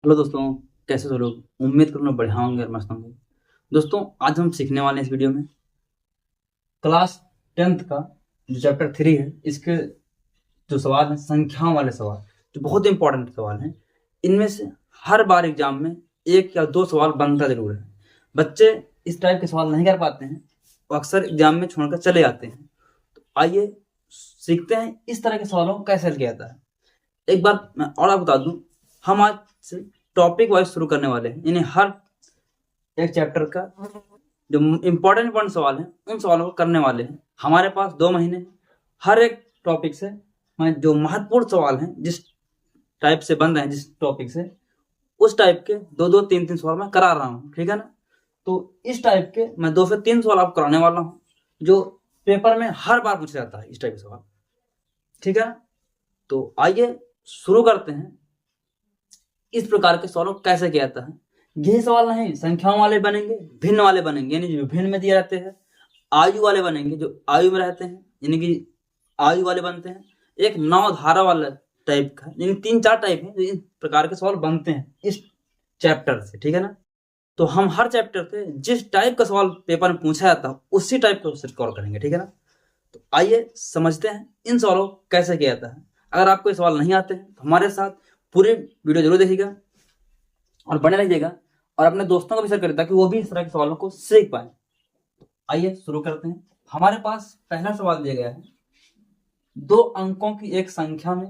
Hello दोस्तों, कैसे हो लोग। उम्मीद करूँ बढ़िया होंगे और मस्त होंगे। दोस्तों, आज हम सीखने वाले हैं इस वीडियो में क्लास 10th का जो चैप्टर 3 है, इसके जो सवाल हैं संख्याओं वाले सवाल, जो बहुत इंपॉर्टेंट सवाल हैं। इनमें से हर बार एग्जाम में एक या दो सवाल बनता जरूर है। बच्चे इस टाइप के सवाल नहीं कर पाते हैं, वो अक्सर एग्जाम में छोड़कर चले जाते हैं। तो आइए सीखते हैं इस तरह के सवालों को कैसे हल किया जाता है। एक बार मैं और आप बता दूं, हम आज से टॉपिक वाइज शुरू करने वाले हैं। यानी हर एक चैप्टर का जो इंपॉर्टेंट सवाल है उन सवालों को करने वाले हैं। हमारे पास 2 महीने, हर एक टॉपिक से मैं जो महत्वपूर्ण सवाल हैं जिस टाइप से बन रहे हैं, जिस टॉपिक से, उस टाइप के 2-2, 3-3 सवाल मैं करा रहा हूँ। ठीक है ना। तो इस टाइप के मैं 2 से 3 सवाल आपको कराने वाला हूँ जो पेपर में हर बार पूछा जाता है, इस टाइप के सवाल। ठीक है ना। तो आइए शुरू करते हैं। इस प्रकार के सवालों को कैसे किया जाता है। यही सवाल नहीं, संख्याओं वाले बनेंगे, भिन्न वाले बनेंगे, यानी जो भिन्न में दिए रहते हैं। आयु वाले बनेंगे, जो आयु में रहते हैं, यानी कि आयु वाले बनते हैं। एक नौ धारा वाला टाइप का, यानी 3-4 टाइप है, इस प्रकार के सवाल बनते हैं इस चैप्टर से। ठीक है ना। तो हम हर चैप्टर से जिस टाइप का सवाल पेपर में पूछा जाता है उसी टाइप का कवर करेंगे। ठीक है ना। तो आइए समझते हैं इन सवालों को कैसे किया जाता है। अगर आपको ये सवाल नहीं आते हैं तो हमारे साथ पूरी वीडियो जरूर देखिएगा और बने रहिएगा, और अपने दोस्तों को भी शेयर करें ताकि वो भी इस तरह के सवालों को सीख पाए। आइए शुरू करते हैं। हमारे पास पहला सवाल दिया गया है, 2 अंकों की एक संख्या में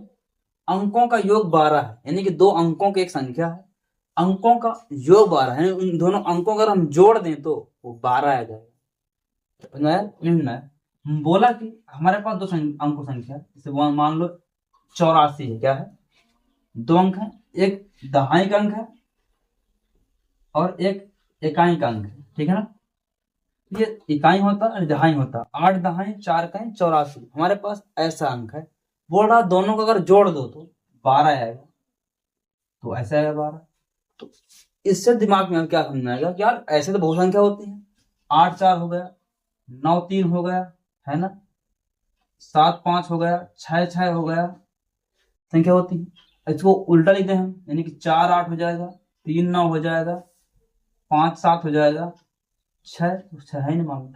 अंकों का योग 12 है। यानी कि 2 अंकों की एक संख्या है, अंकों का योग 12 है, उन दोनों अंकों अगर हम जोड़ दें तो वो 12 आ जाएगा। बोला कि हमारे पास 2 अंकों संख्या, जैसे मान लो 84 है। क्या है? 2 अंक है, एक दहाई का अंक है और एक इकाई का अंक है। ठीक है ना। ये इकाई होता और दहाई होता। 8 दहाई 4 इकाई 84। हमारे पास ऐसा अंक है। बोल रहा दोनों को अगर जोड़ दो तो 12 आएगा। तो ऐसा आएगा 12। तो इससे दिमाग में क्या समझ आएगा कि यार ऐसे तो बहुत संख्या होती है। 8 4 हो गया, 9 3 हो गया, है ना, 7 5 हो गया, 6 6 हो गया, संख्या होती है। इसको उल्टा लिखते हैं हम, यानी कि 4 8 हो जाएगा, 3 9 हो जाएगा, 5 7 हो जाएगा, 6 है नहीं मालूम।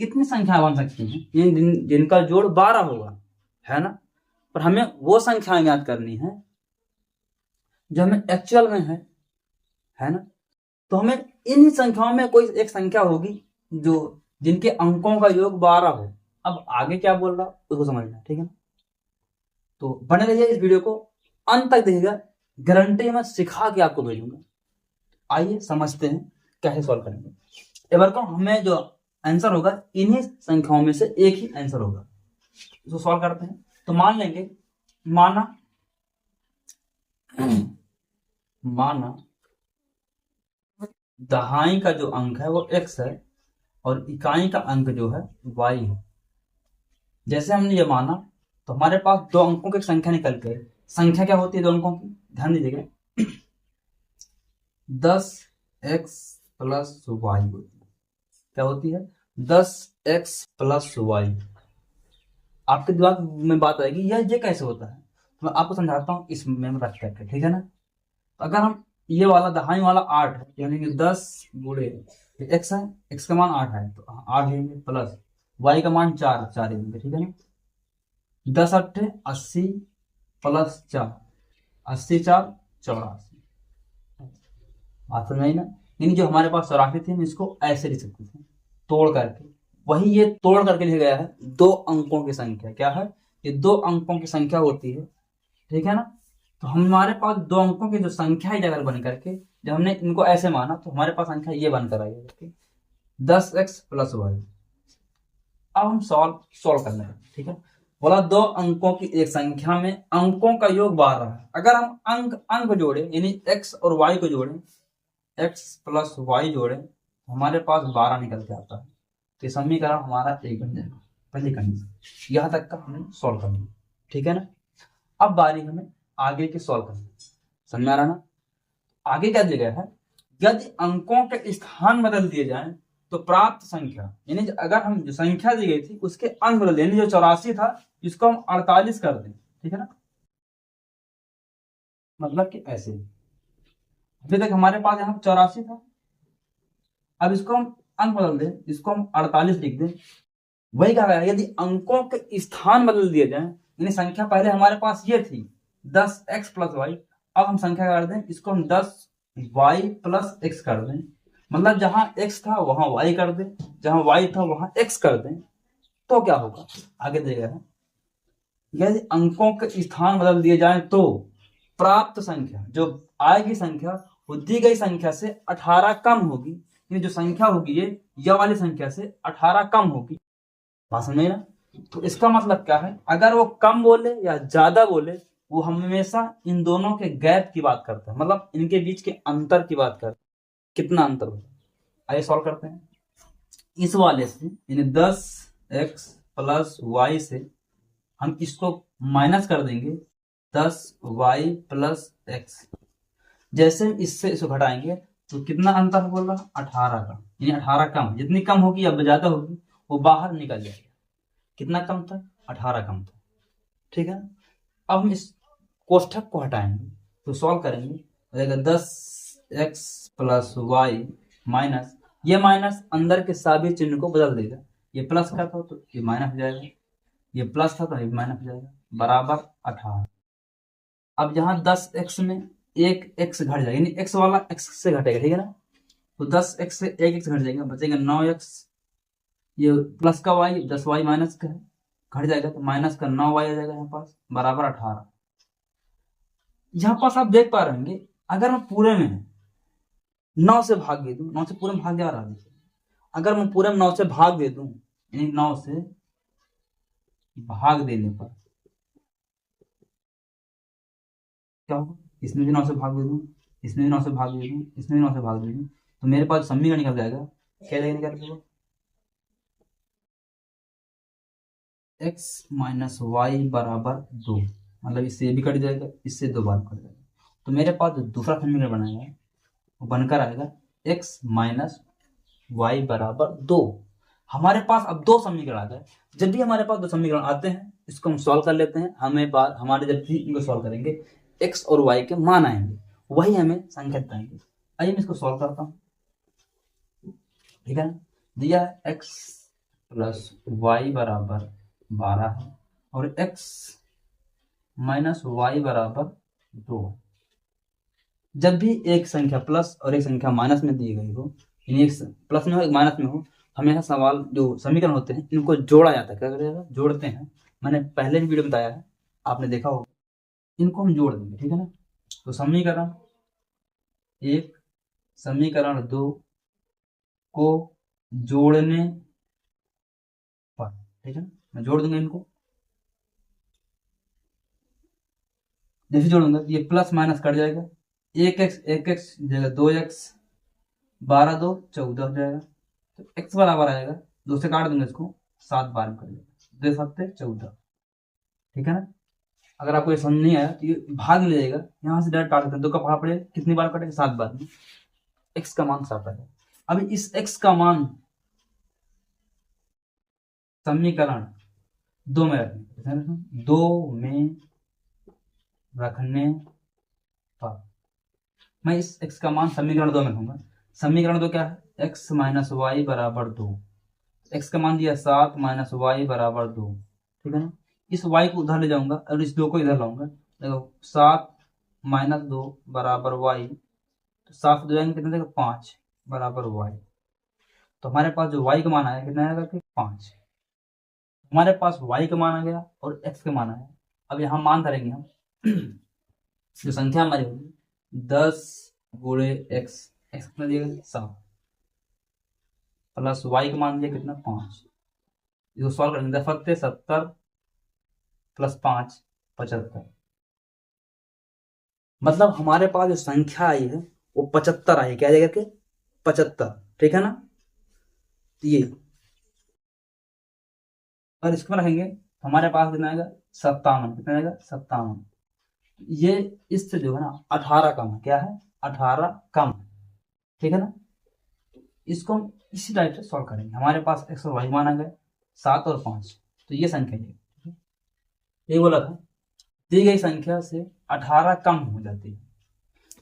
इतनी संख्या बन सकती हैं जिनका जोड़ 12 होगा, है ना। पर हमें वो संख्याएं याद करनी है जो हमें एक्चुअल में है ना। तो हमें इन संख्याओं में कोई एक संख्या होगी जो जिनके अंकों का योग 12 हो। अब आगे क्या बोल रहा उसको समझना है। ठीक है ना। तो बने रहिए इस वीडियो को अंत तक देखिएगा, गारंटी मैं सिखा के आपको भेजूंगा। आइए समझते हैं कैसे सॉल्व करेंगे। एक बार को हमें जो आंसर होगा इन्हीं संख्याओं में से एक ही आंसर होगा। इसको सॉल्व करते हैं। तो मान लेंगे, माना दहाई का जो अंक है वो x है और इकाई का अंक जो है y है। जैसे हमने ये माना तो हमारे पास 2 अंकों की संख्या निकल के, संख्या क्या होती है 2 अंकों की, ध्यान दीजिएगा, 10x + y होती है। क्या होती है? 10x + y। आपके दिमाग में बात आएगी ये कैसे होता है, तो मैं आपको समझाता हूँ इसमें रख करके। ठीक है ना। तो अगर हम ये वाला दहाई वाला 8 है, यानी कि 10 गुणे x है, x का मान 8 है तो 8 लेंगे, प्लस y का मान 4 लेंगे। ठीक है ना। 10 8 80 प्लस 4, 80 4 84। बात समझ आई ना। यानी जो हमारे पास 84 थी हम इसको ऐसे लिख सकते थे तोड़ करके। वही ये तोड़ करके लिखा गया है 2 अंकों की संख्या। क्या है? ये 2 अंकों की संख्या होती है। ठीक है ना। तो हमारे पास 2 अंकों की जो संख्या है अगर बन करके, जब हमने इनको ऐसे माना तो हमारे पास संख्या ये बनकर आई है 10x + y। अब हम सॉल्व करने हैं। ठीक है। बोला 2 अंकों की एक संख्या में अंकों का योग 12 है। अगर हम अंक जोड़े, यानी x और y को जोड़े, x + y जोड़े तो हमारे पास 12 निकल के आता है। तो समीकरण हमारा एक बन जाएगा। पहली कंडीशन यहां तक का हमें सॉल्व करना है। ठीक है ना। अब बारी हमें आगे की सॉल्व करनी, समझ में आ रहा ना। आगे क्या दिया गया है, यदि अंकों के स्थान बदल दिए जाएं तो प्राप्त संख्या, यानी अगर हम जो संख्या दी गई थी उसके अंक बदल दें, जो 84 था जिसको हम 48 कर दें। ठीक है ना। मतलब कि ऐसे अभी तक हमारे पास यहाँ 84 था। अब इसको हम अंक बदल दें, इसको हम 48 लिख दें। वही कहा गया यदि अंकों के स्थान बदल दिए जाए, यानी संख्या पहले हमारे पास ये थी 10x प्लस वाई, अब हम संख्या कर दें इसको हम 10y प्लस x कर दें। मतलब जहां x था वहां y कर दें, जहां y था वहां x कर दें, तो क्या होगा आगे देगा। यदि अंकों के स्थान बदल दिए जाए तो प्राप्त संख्या जो आएगी संख्या वो दी गई संख्या से 18 कम होगी। ये जो संख्या होगी ये यह वाली संख्या से 18 कम होगी। बात समझ ना? तो इसका मतलब क्या है, अगर वो कम बोले या ज्यादा बोले वो हमेशा इन दोनों के गैप की बात करता है, मतलब इनके बीच के अंतर की बात करता है, कितना अंतर होगा। आइए सॉल्व करते हैं। इस वाले से यानी 10x प्लस वाई से हम इसको माइनस कर देंगे 10y प्लस x। जैसे हम इससे इसको घटाएंगे तो कितना अंतर बोल रहा, 18 का, यानी 18 कम। जितनी कम होगी अब ज्यादा होगी वो बाहर निकल जाएगा। कितना कम था, 18 कम था। ठीक है, अब हम इस कोष्ठक को हटाएंगे तो सॉल्व करेंगे, हो जाएगा 10x प्लस वाई माइनस, ये माइनस अंदर के सभी चिन्ह को बदल देगा। ये प्लस का था तो ये माइनस हो जाएगा, ये प्लस था तो ये माइनस हो जाएगा, बराबर 18। अब यहाँ 10x में एक x घट जाएगा, यानी x वाला x से घटेगा, ठीक है ना। तो 10x से एक x घट जाएगा, बचेगा 9x। ये प्लस का y 10y माइनस का है, घट जाएगा तो माइनस का 9y आ जाएगा यहाँ पास, बराबर 18। यहाँ पास आप देख पा रहे होंगे अगर मैं पूरे में 9 से भाग दे दूं, 9 से पूरे में भाग जा रहा है, अगर मैं पूरे में 9 से भाग दे दूं, यानी 9 से भाग देने पर क्या होगा, इसमें भी 9 से भाग दे दूं, इसमें भी 9 से भाग दे दूं, इसमें भी 9 से भाग दे दूं, तो मेरे पास समीकरण निकल जाएगा। क्या जाएगा निकल जाएगा, x माइनस वाई बराबर 2। मतलब इससे भी कट जाएगा, इससे 2 बार कट जाएगा, तो मेरे पास जो दूसरा समीकरण बनाया है वो बनकर आएगा x माइनस वाई बराबर 2। हमारे पास अब 2 समीकरण आ गए। जब भी हमारे पास 2 समीकरण आते हैं इसको हम सॉल्व कर लेते हैं। हमें बात हमारे जब भी इनको सॉल्व करेंगे x और y के मान आएंगे, वही हमें संख्या बताएंगे। आइए मैं इसको सॉल्व करता हूँ। ठीक है ना, दिया x प्लस वाई बराबर 12 है और x माइनस वाई बराबर 2। जब भी एक संख्या प्लस और एक संख्या माइनस में दी गई हो, यानी एक प्लस में हो एक माइनस में हो, हमेशा सवाल जो समीकरण होते हैं इनको जोड़ा जाता है। क्या करेगा, जोड़ते हैं। मैंने पहले भी वीडियो में बताया है, आपने देखा होगा। इनको हम जोड़ देंगे, ठीक है ना। तो समीकरण 1 समीकरण 2 को जोड़ने पर, ठीक है ना, मैं जोड़ दूंगा इनको। जैसे जोड़ूंगा ये प्लस माइनस कट जाएगा, 1x जगह 2x, 12 2 14 हो जाएगा। तो x बराबर आएगा, 2 से काट दूंगा इसको, 7 बार कर जाएगा, 2 7 14। ठीक है ना। अगर आपको ये समझ नहीं आया तो ये भाग ले जाएगा, यहाँ से डायरेक्ट काट सकते हैं। 2 का भाग पड़ेगा, कितनी बार कटेगा, 7 बार में। x का मान 7 आएगा। अभी इस x का मान समीकरण 2 में रखने, 2 में रखने पर मैं इस x का मान समीकरण 2 में रखूंगा। समीकरण 2 क्या है, x माइनस वाई बराबर 2। x का मान दिया 7 माइनस वाई बराबर 2। ठीक है ना। इस y को उधर ले जाऊंगा और इस 2 को इधर लाऊंगा। देखो 7 माइनस 2 बराबर y, तो 7 से 2 जाएंगे कितना देगा, 5 बराबर y। तो हमारे पास जो y का मान आया कितना आएगा कि 5। हमारे पास y का मान आ गया और x का मान आया। अब यहाँ मान धरेंगे हम जो संख्या हमारी होगी 10 गुणे x, x कितना दिया 7 प्लस y का मान दिया कितना 5। इसको सॉल्व करेंगे, 70 प्लस 5 75। मतलब हमारे पास जो संख्या आई है वो 75 आई। क्या जाएगा कि 75, ठीक है ना। ये और इसको रखेंगे हमारे पास कितना आएगा 57। कितना आएगा 57। ये इससे जो है ना 18 कम है। क्या है, 18 कम है। ठीक है ना। इसको हम इसी टाइप से सॉल्व करेंगे। हमारे पास x और y मान आ गए 7 और 5, तो ये संख्या ये बोला था दी गई संख्या से 18 कम हो जाती है।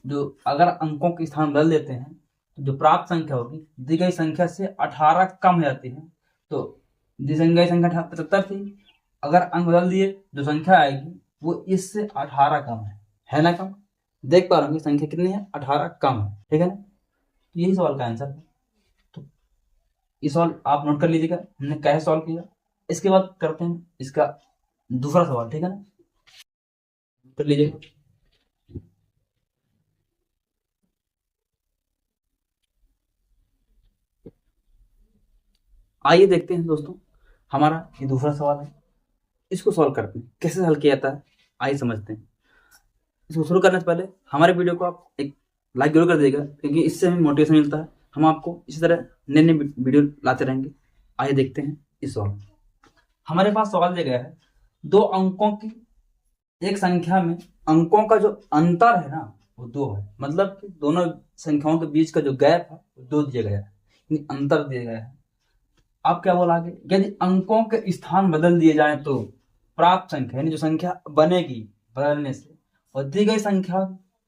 जो अगर अंकों के स्थान बदल देते हैं तो जो प्राप्त संख्या होगी दी गई संख्या से 18 कम हो जाती है। तो दी गई संख्या 75 थी, अगर अंक बदल दिए जो संख्या आएगी वो इससे 18 कम है ना कम। देख पा रहे होंगे संख्या कितनी है, 18 कम है, ठीक है ना। तो यही सवाल का आंसर है। तो ये सवाल आप नोट कर लीजिएगा, हमने कैसे सॉल्व किया। इसके बाद करते हैं इसका दूसरा सवाल, ठीक है ना, कर लीजिएगा। आइए देखते हैं दोस्तों, हमारा ये दूसरा सवाल है, इसको सॉल्व करते हैं, कैसे हल किया जाता है आइए समझते हैं। इसको शुरू करने से पहले हमारे वीडियो को आप एक लाइक जरूर कर दीजिएगा, क्योंकि इससे हमें मोटिवेशन मिलता है, हम आपको इसी तरह नए नए वीडियो लाते रहेंगे। आइए देखते हैं इस सवाल। हमारे पास सवाल दिया गया है, दो अंकों की एक संख्या में अंकों का जो अंतर है ना वो 2 है, मतलब कि दोनों संख्याओं के बीच का जो गैप है वो 2 दिया गया है, अंतर दिया गया है। आप क्या बोला आगे, यदि अंकों के स्थान बदल दिए जाएं तो प्राप्त संख्या यानी जो संख्या बनेगी बदलने से और दी गई संख्या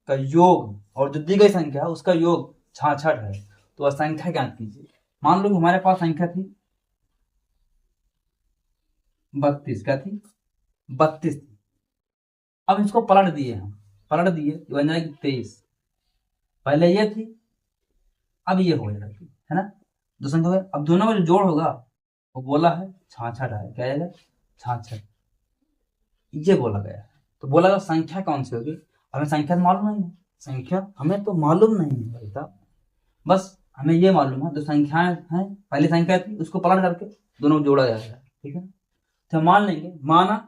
का योग और जो दी गई संख्या है उसका योग 66 है, तो वह संख्या ज्ञात कीजिए। मान लो हमारे पास संख्या थी 32, क्या थी 32 थी। अब इसको पलट दिए, हम पलट दिए बन जाएगी 23। पहले ये थी अब ये हो जाएगी, है ना, दो संख्या हो। अब दोनों का जो जोड़ होगा वो बोला है 66 है, क्या आएगा 66, ये बोला गया है। तो बोला गया संख्या कौन सी होगी, हमें संख्या तो मालूम नहीं है, संख्या हमें तो मालूम नहीं है भाई साहब, बस हमें ये मालूम है जो संख्याएं हैं पहली संख्या थी उसको पलट करके दोनों जोड़ा जाएगा, ठीक है। तो मान लेंगे, माना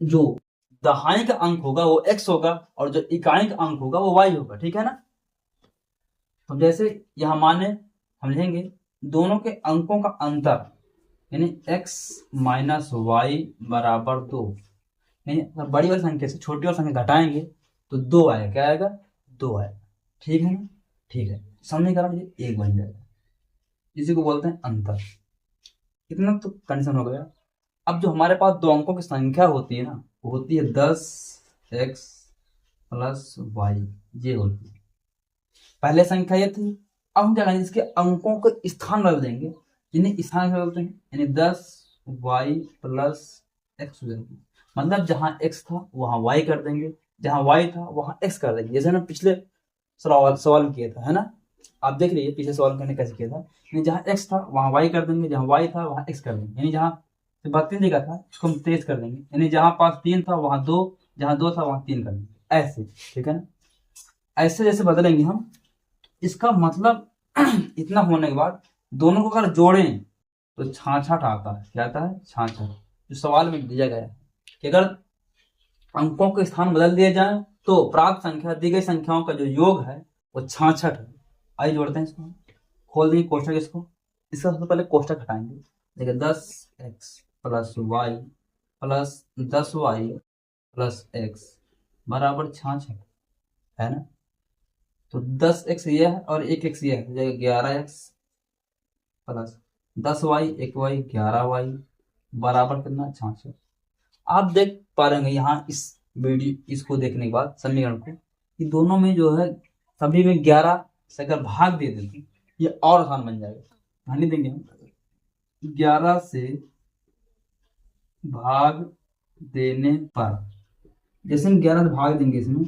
जो दहाई का अंक होगा वो x होगा और जो इकाई का अंक होगा वो y होगा, ठीक है ना। तो जैसे यहां माने हम लिखेंगे दोनों के अंकों का अंतर यानी x माइनस वाई बराबर 2, यानी बड़ी वाली संख्या से छोटी वाली संख्या घटाएंगे तो 2 आएगा, क्या आएगा 2 आएगा, ठीक है ना। ठीक है, समीकरण ये 1 बन जाएगा, इसी को बोलते हैं अंतर। इतना तो कंडीशन हो गया। अब जो हमारे पास दो अंकों की संख्या होती है ना वो होती है 10x प्लस वाई, ये होती है पहले संख्या ये थी। अब हम क्या करेंगे, इसके अंकों के स्थान बदल देंगे, यानी स्थान बदलते हैं, यानी 10y प्लस एक्स हो जाएगी, मतलब जहां x था वहां y कर देंगे, जहां y था वहां x कर देंगे, जैसे ना पिछले सवाल किया था, है ना। आप देख लीजिए पिछले सवाल मैंने कैसे किया था, यानी जहां x था वहां y कर देंगे, जहां y था वहां x कर देंगे, यानी जहां 32 लिखा था उसको हम 23 कर देंगे, यानी जहां पास 3 था वहां 2, जहां 2 था वहां 3 कर देंगे, ऐसे, ठीक है ना। ऐसे जैसे बदलेंगे हम, इसका मतलब इतना होने के बाद दोनों को अगर जोड़ें तो 66 आता है, क्या आता है 66। जो सवाल में दिया गया है कि अगर अंकों के स्थान बदल दिए जाएं तो प्राप्त संख्या दी गई संख्याओं का जो योग है वो 66 है। आइए जोड़ते हैं इसको, खोल देंगे कोष्ठक, इसका सबसे पहले कोष्ठक हटाएंगे। देखिए 10x plus y plus 10y plus x बराबर 66 है ना। तो 10x ये है और 1x ये है, 11x plus 10y 1y 11y बराबर कितना 66। आप देख पा रहे हैं यहाँ इस वीडियो इसको देखने के बाद समीकरण को कि दोनों में जो है सभी में 11 से अगर भाग दे देते ये और आसान बन जाएगा। ध्यान देंगे हम 11 से भाग देने पर, जैसे हम 11 से भाग देंगे इसमें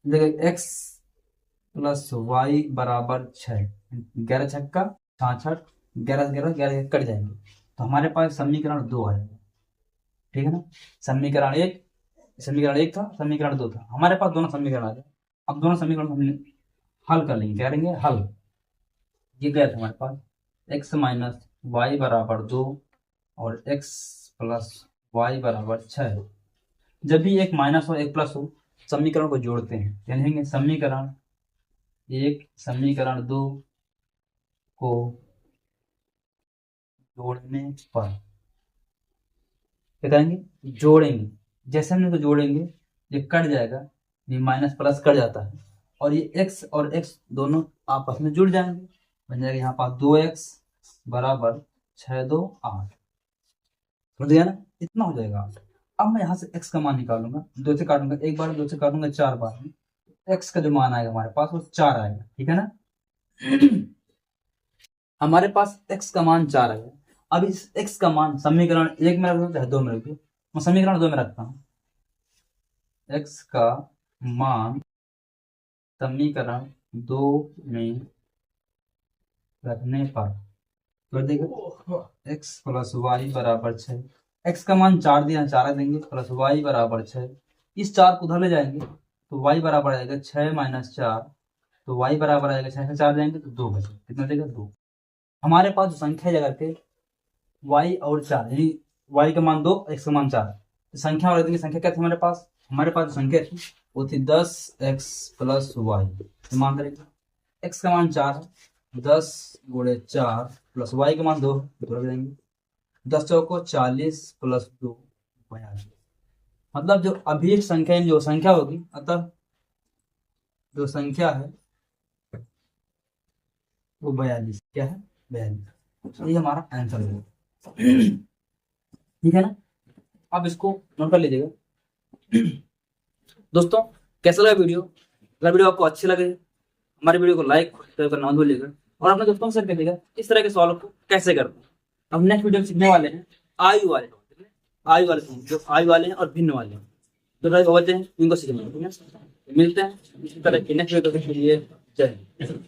देखिए x प्लस वाई बराबर 6, 11 छक्का 66, 11 से 11 11 कट जाएंगे, तो हमारे पास समीकरण 2 आएगा, ठीक है ना। समीकरण 1 था, समीकरण 2 था, हमारे पास दोनों समीकरण आ गए। अब दोनों समीकरण को हम हल कर लेंगे, क्या करेंगे हल। ये गया था हमारे पास x माइनस वाई बराबर 2 और x प्लस वाई बराबर 6। जब भी एक माइनस हो एक प्लस हो समीकरण को जोड़ते हैं, क्या लिखेंगे समीकरण 1 समीकरण 2 को जोड़ने पर, क्या करेंगे जोड़ेंगे, जैसे हम इनको जोड़ेंगे ये कट जाएगा, ये माइनस प्लस कट जाता है और ये x और x दोनों आपस में जुड़ जाएंगे, बन जाएगा यहाँ पास 2x बराबर 6 2 8, समझ गया ना, इतना हो जाएगा 8। अब मैं यहाँ से x का मान निकालूंगा, 2 से काटूंगा, एक बार 2 से काटूंगा 4 बार, x का जो मान आएगा हमारे पास वो 4 आएगा, ठीक है ना। हमारे पास x का मान 4 आएगा। अब इस x का मान समीकरण 1 में रख दो चाहे 2 में रख दो, मैं समीकरण 2 में रखता हूँ। x का मान समीकरण 2 में रखने पर तो देखो x प्लस वाई बराबर 6, x का मान 4 दिया, 4 देंगे प्लस वाई बराबर 6, इस 4 को उधर ले जाएंगे तो y बराबर आएगा 6 माइनस 4, तो y बराबर आएगा 6 से 4 जाएंगे तो 2 बचे, कितना देगा 2। हमारे पास जो संख्या जगह पे y और 4 यानी y का मान 2 x का मान 4, तो संख्या और संख्या क्या थी हमारे पास जो संख्या थी वो थी 10x प्लस वाई, तो मान करेंगे x का मान 4 है, 10 गुणे 4 प्लस वाई का मान 2 रख देंगे, 10 चौको 40 प्लस 2 42, मतलब जो अभी संख्या जो संख्या होगी, अतः जो संख्या है वो 42, क्या है 42, तो ये हमारा आंसर है, ठीक है ना। आप इसको नोट कर लीजिएगा। दोस्तों कैसा लगा वीडियो, अगर वीडियो आपको अच्छी लगे हमारे वीडियो को लाइक करना मत भूलिएगा और अपने दोस्तों से शेयर करिएगा इस तरह के सवालों को कैसे करते हैं। अब नेक्स्ट वीडियो में सीखने वाले हैं आयु वाले जो आयु वाले हैं और भिन्न वाले हैं, जो बोलते हैं इनको सीखने, मिलते हैं इसी तरह की नेक्स्ट वीडियो के लिए। जय हिंद।